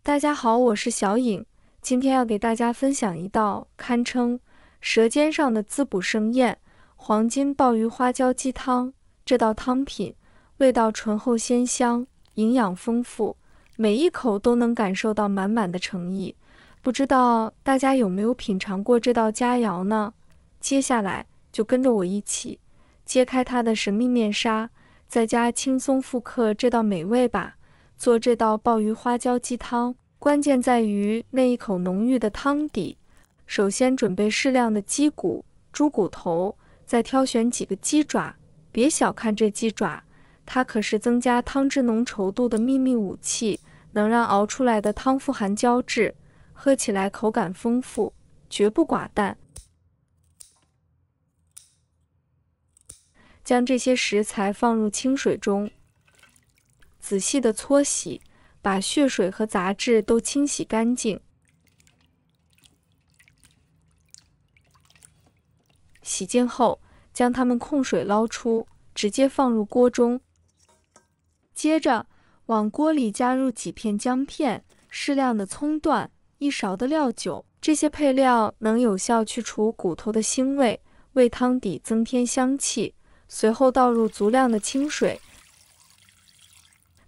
大家好，我是小颖，今天要给大家分享一道堪称舌尖上的滋补盛宴——黄金鲍鱼花椒鸡汤。这道汤品味道醇厚鲜香，营养丰富，每一口都能感受到满满的诚意。不知道大家有没有品尝过这道佳肴呢？接下来就跟着我一起揭开它的神秘面纱，在家轻松复刻这道美味吧。做这道鲍鱼花椒鸡汤，关键在于那一口浓郁的汤底。首先准备适量的鸡骨、猪骨头，再挑选几个鸡爪。别小看这鸡爪，它可是增加汤汁浓稠度的秘密武器，能让熬出来的汤富含胶质，喝起来口感丰富，绝不寡淡。将这些食材放入清水中，仔细的搓洗，把血水和杂质都清洗干净。洗净后，将它们控水捞出，直接放入锅中。接着，往锅里加入几片姜片、适量的葱段、1勺的料酒，这些配料能有效去除骨头的腥味，为汤底增添香气。随后倒入足量的清水，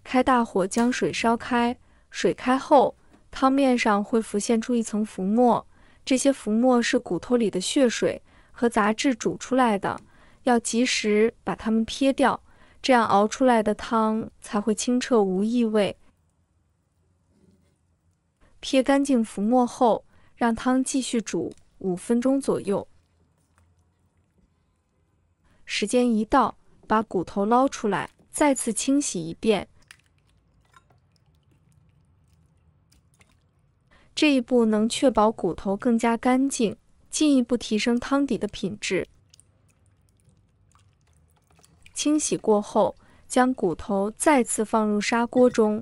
开大火将水烧开。水开后，汤面上会浮现出一层浮沫，这些浮沫是骨头里的血水和杂质煮出来的，要及时把它们撇掉，这样熬出来的汤才会清澈无异味。撇干净浮沫后，让汤继续煮5分钟左右。时间一到，把骨头捞出来，再次清洗一遍。这一步能确保骨头更加干净，进一步提升汤底的品质。清洗过后，将骨头再次放入砂锅中，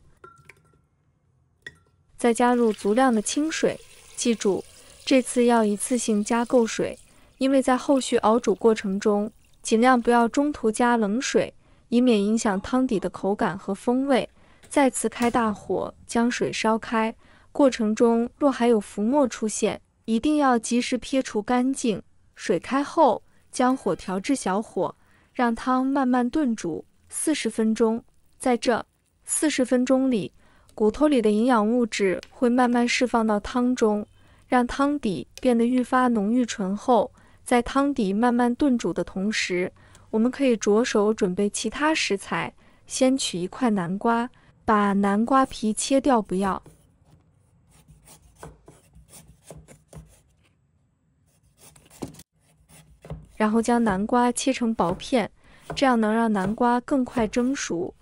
再加入足量的清水。记住，这次要一次性加够水，因为在后续熬煮过程中，尽量不要中途加冷水，以免影响汤底的口感和风味。再次开大火将水烧开，过程中若还有浮沫出现，一定要及时撇除干净。水开后，将火调至小火，让汤慢慢炖煮40分钟。在这40分钟里，骨头里的营养物质会慢慢释放到汤中，让汤底变得愈发浓郁醇厚。在汤底慢慢炖煮的同时，我们可以着手准备其他食材。先取一块南瓜，把南瓜皮切掉不要。然后将南瓜切成薄片，这样能让南瓜更快蒸熟。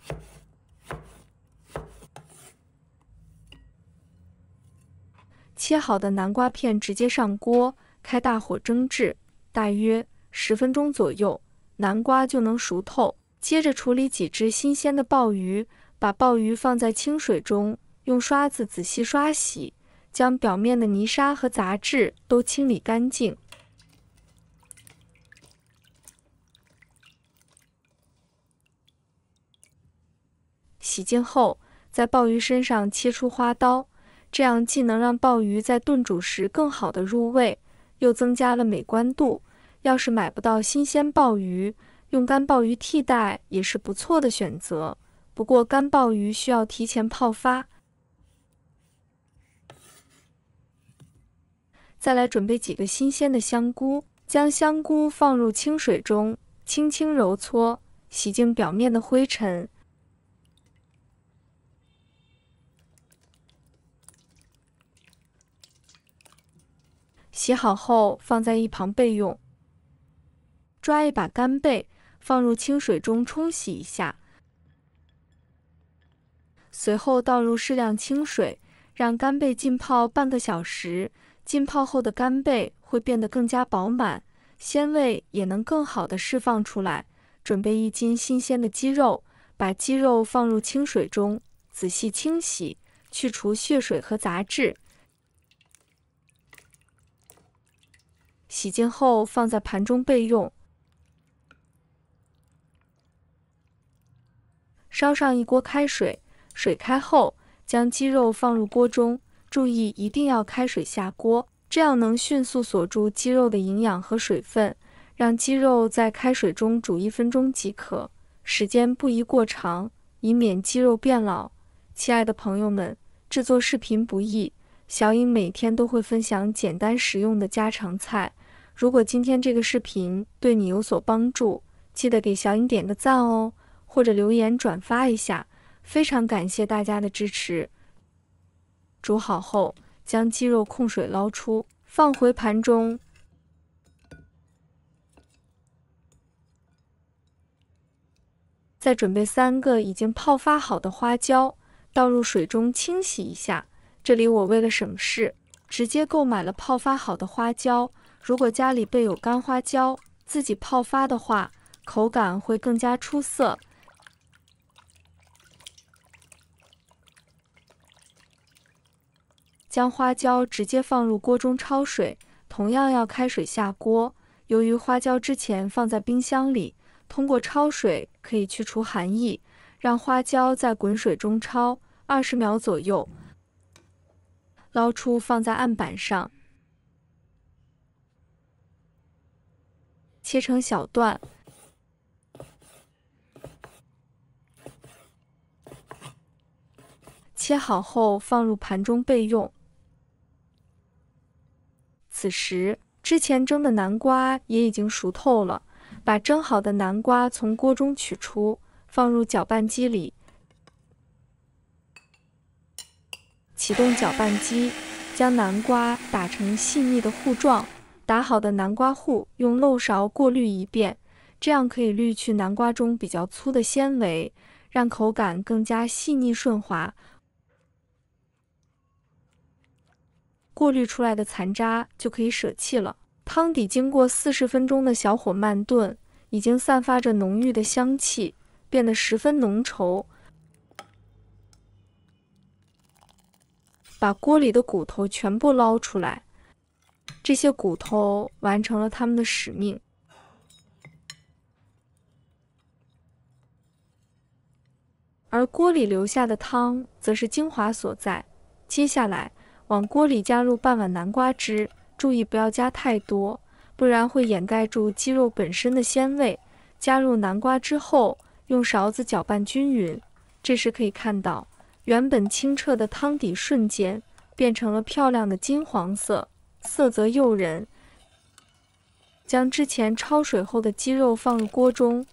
切好的南瓜片直接上锅，开大火蒸制，大约10分钟左右，南瓜就能熟透。接着处理几只新鲜的鲍鱼，把鲍鱼放在清水中，用刷子仔细刷洗，将表面的泥沙和杂质都清理干净。洗净后，在鲍鱼身上切出花刀，这样既能让鲍鱼在炖煮时更好的入味，又增加了美观度。要是买不到新鲜鲍鱼，用干鲍鱼替代也是不错的选择。不过干鲍鱼需要提前泡发。再来准备几个新鲜的香菇，将香菇放入清水中，轻轻揉搓，洗净表面的灰尘。洗好后放在一旁备用。抓一把干贝，放入清水中冲洗一下，随后倒入适量清水，让干贝浸泡半个小时。浸泡后的干贝会变得更加饱满，鲜味也能更好的释放出来。准备1斤新鲜的鸡肉，把鸡肉放入清水中，仔细清洗，去除血水和杂质。洗净后放在盘中备用。烧上一锅开水，水开后将鸡肉放入锅中，注意一定要开水下锅，这样能迅速锁住鸡肉的营养和水分，让鸡肉在开水中煮1分钟即可，时间不宜过长，以免鸡肉变老。亲爱的朋友们，制作视频不易，小颖每天都会分享简单实用的家常菜。如果今天这个视频对你有所帮助，记得给小颖点个赞哦，或者留言转发一下，非常感谢大家的支持。煮好后，将鸡肉控水捞出，放回盘中。再准备3个已经泡发好的花椒，倒入水中清洗一下。这里我为了省事，直接购买了泡发好的花椒。如果家里备有干花椒，自己泡发的话，口感会更加出色。将花椒直接放入锅中焯水，同样要开水下锅。由于花椒之前放在冰箱里，通过焯水可以去除寒意，让花椒在滚水中焯20秒左右，捞出放在案板上，切成小段。切好后放入盘中备用。此时，之前蒸的南瓜也已经熟透了，把蒸好的南瓜从锅中取出，放入搅拌机里。启动搅拌机，将南瓜打成细腻的糊状。打好的南瓜糊用漏勺过滤一遍，这样可以滤去南瓜中比较粗的纤维，让口感更加细腻顺滑。过滤出来的残渣就可以舍弃了。汤底经过40分钟的小火慢炖，已经散发着浓郁的香气，变得十分浓稠。把锅里的骨头全部捞出来，这些骨头完成了它们的使命。而锅里留下的汤则是精华所在。接下来，往锅里加入半碗南瓜汁，注意不要加太多，不然会掩盖住鸡肉本身的鲜味。加入南瓜之后，用勺子搅拌均匀，这时可以看到，原本清澈的汤底瞬间变成了漂亮的金黄色，色泽诱人。将之前焯水后的鸡肉放入锅中，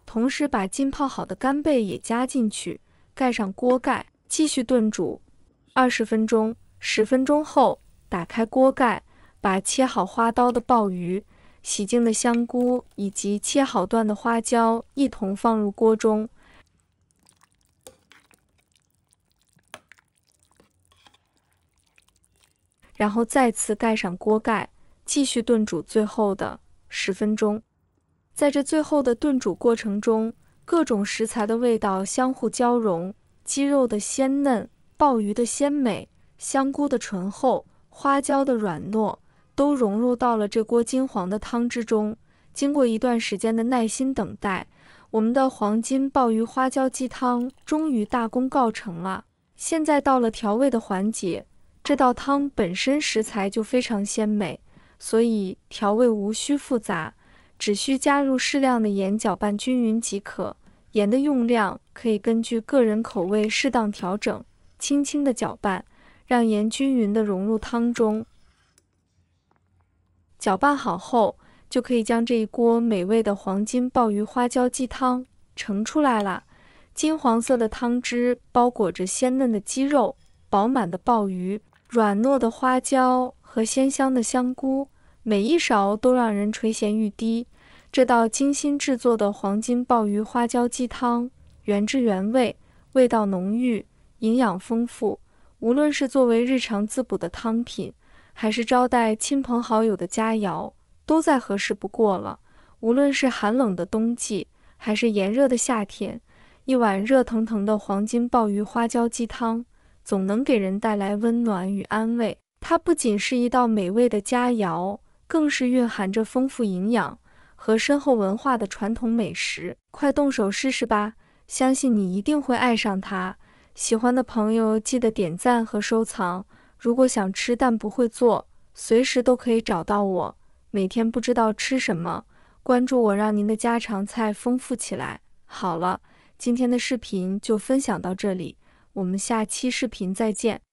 同时把浸泡好的干贝也加进去，盖上锅盖，继续炖煮20分钟。10分钟后，打开锅盖，把切好花刀的鲍鱼、洗净的香菇以及切好段的花椒一同放入锅中，然后再次盖上锅盖，继续炖煮最后的10分钟。在这最后的炖煮过程中，各种食材的味道相互交融，鸡肉的鲜嫩、鲍鱼的鲜美、香菇的醇厚、花椒的软糯，都融入到了这锅金黄的汤汁中。经过一段时间的耐心等待，我们的黄金鲍鱼花椒鸡汤终于大功告成了。现在到了调味的环节，这道汤本身食材就非常鲜美，所以调味无需复杂，只需加入适量的盐，搅拌均匀即可。盐的用量可以根据个人口味适当调整，轻轻的搅拌，让盐均匀地融入汤中。搅拌好后，就可以将这一锅美味的黄金鲍鱼花椒鸡汤盛出来了。金黄色的汤汁包裹着鲜嫩的鸡肉、饱满的鲍鱼、软糯的花椒和鲜香的香菇，每一勺都让人垂涎欲滴。这道精心制作的黄金鲍鱼花椒鸡汤原汁原味，味道浓郁，营养丰富。无论是作为日常滋补的汤品，还是招待亲朋好友的佳肴，都再合适不过了。无论是寒冷的冬季，还是炎热的夏天，一碗热腾腾的黄金鲍鱼花椒鸡汤，总能给人带来温暖与安慰。它不仅是一道美味的佳肴，更是蕴含着丰富营养和深厚文化的传统美食。快动手试试吧，相信你一定会爱上它。喜欢的朋友记得点赞和收藏。如果想吃但不会做，随时都可以找到我。每天不知道吃什么，关注我，让您的家常菜丰富起来。好了，今天的视频就分享到这里，我们下期视频再见。